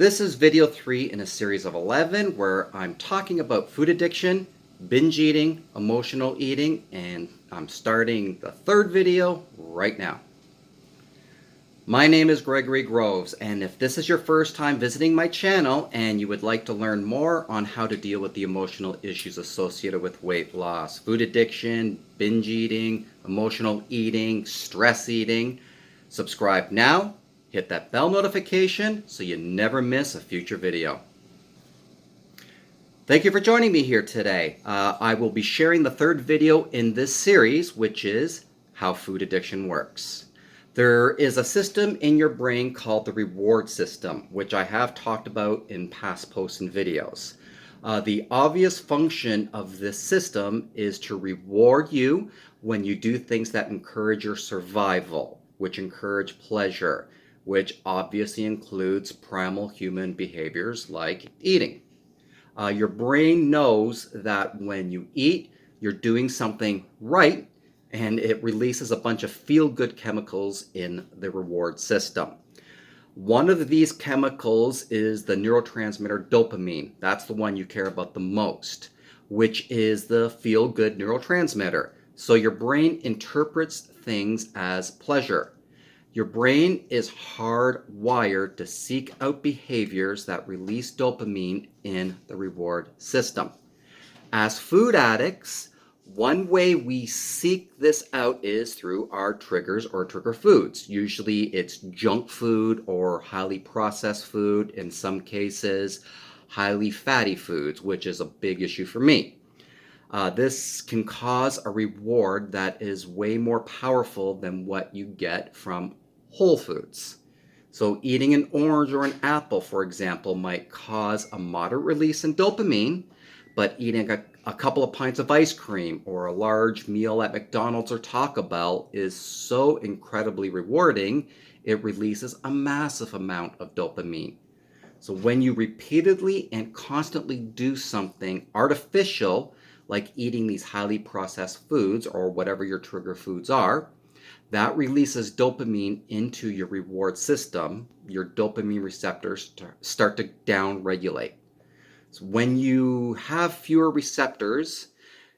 This is video 3 in a series of 11 where I'm talking about food addiction, binge eating, emotional eating, and I'm starting the third video right now. My name is Gregory Groves, and if this is your first time visiting my channel and you would like to learn more on how to deal with the emotional issues associated with weight loss, food addiction, binge eating, emotional eating, stress eating, subscribe now. Hit that bell notification so you never miss a future video. Thank you for joining me here today. I will be sharing the third video in this series, which is how food addiction works. There is a system in your brain called the reward system, which I have talked about in past posts and videos. The obvious function of this system is to reward you when you do things that encourage your survival, which encourage pleasure, which obviously includes primal human behaviors like eating. Your brain knows that when you eat, you're doing something right, and it releases a bunch of feel-good chemicals in the reward system. One of these chemicals is the neurotransmitter dopamine. That's the one you care about the most, which is the feel-good neurotransmitter. So your brain interprets things as pleasure. Your brain is hardwired to seek out behaviors that release dopamine in the reward system. As food addicts, one way we seek this out is through our triggers or trigger foods. Usually it's junk food or highly processed food, in some cases highly fatty foods, which is a big issue for me. This can cause a reward that is way more powerful than what you get from whole foods. So eating an orange or an apple, for example, might cause a moderate release in dopamine, but eating a couple of pints of ice cream or a large meal at McDonald's or Taco Bell is so incredibly rewarding, it releases a massive amount of dopamine. So when you repeatedly and constantly do something artificial, like eating these highly processed foods or whatever your trigger foods are, that releases dopamine into your reward system. Your dopamine receptors start to down-regulate. So when you have fewer receptors,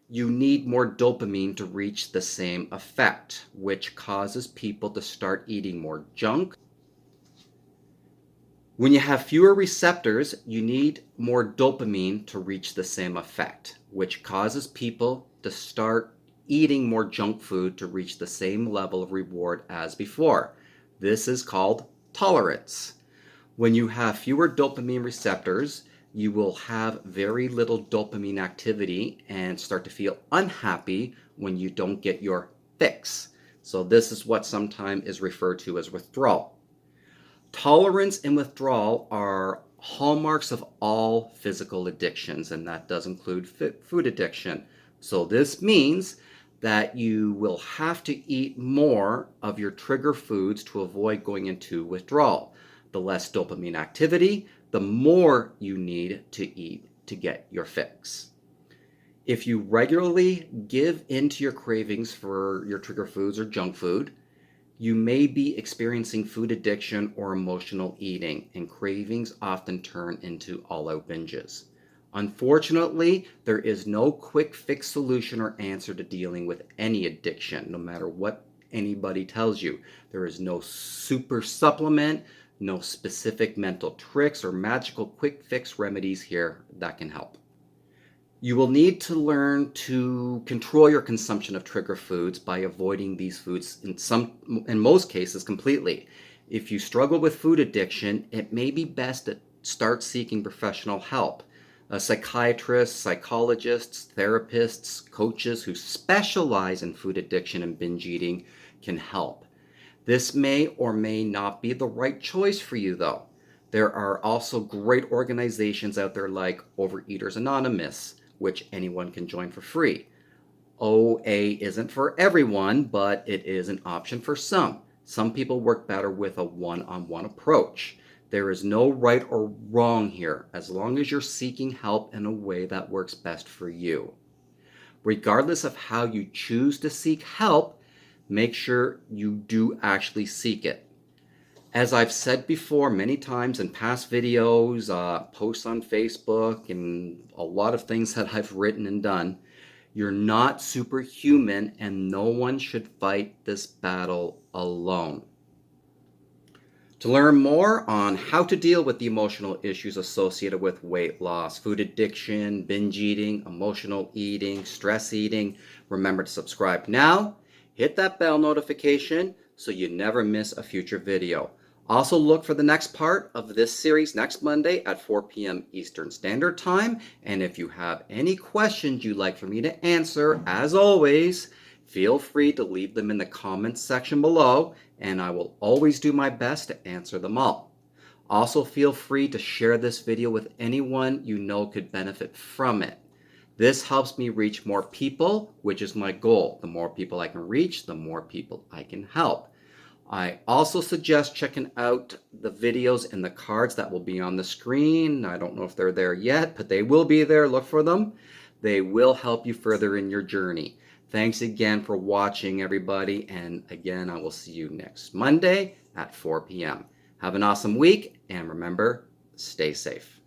you need more dopamine to reach the same effect, which causes people to start eating more junk. When you have fewer receptors, you need more dopamine to reach the same effect, which causes people to start eating more junk food to reach the same level of reward as before. This is called tolerance. When you have fewer dopamine receptors, you will have very little dopamine activity and start to feel unhappy when you don't get your fix. So this is what sometimes is referred to as withdrawal. Tolerance and withdrawal are hallmarks of all physical addictions, and that does include food addiction. So this means that you will have to eat more of your trigger foods to avoid going into withdrawal. The less dopamine activity, the more you need to eat to get your fix. If you regularly give into your cravings for your trigger foods or junk food, you may be experiencing food addiction or emotional eating, and cravings often turn into all-out binges. Unfortunately, there is no quick fix solution or answer to dealing with any addiction, no matter what anybody tells you. There is no super supplement, no specific mental tricks or magical quick fix remedies here that can help. You will need to learn to control your consumption of trigger foods by avoiding these foods in most cases completely. If you struggle with food addiction, it may be best to start seeking professional help. Psychiatrists, psychologists, therapists, coaches who specialize in food addiction and binge eating can help. This may or may not be the right choice for you, though. There are also great organizations out there like Overeaters Anonymous, which anyone can join for free. OA isn't for everyone, but it is an option for some. Some people work better with a one-on-one approach. There is no right or wrong here, as long as you're seeking help in a way that works best for you. Regardless of how you choose to seek help, make sure you do actually seek it. As I've said before many times in past videos, posts on Facebook, and a lot of things that I've written and done, you're not superhuman and no one should fight this battle alone. To learn more on how to deal with the emotional issues associated with weight loss, food addiction, binge eating, emotional eating, stress eating, remember to subscribe now. Hit that bell notification so you never miss a future video. Also look for the next part of this series next Monday at 4 p.m. Eastern Standard Time. And if you have any questions you'd like for me to answer, as always, feel free to leave them in the comments section below, and I will always do my best to answer them all. Also, feel free to share this video with anyone you know could benefit from it. This helps me reach more people, which is my goal. The more people I can reach, the more people I can help. I also suggest checking out the videos and the cards that will be on the screen. I don't know if they're there yet, but they will be there. Look for them. They will help you further in your journey. Thanks again for watching, everybody. And again, I will see you next Monday at 4 p.m. Have an awesome week, and remember, stay safe.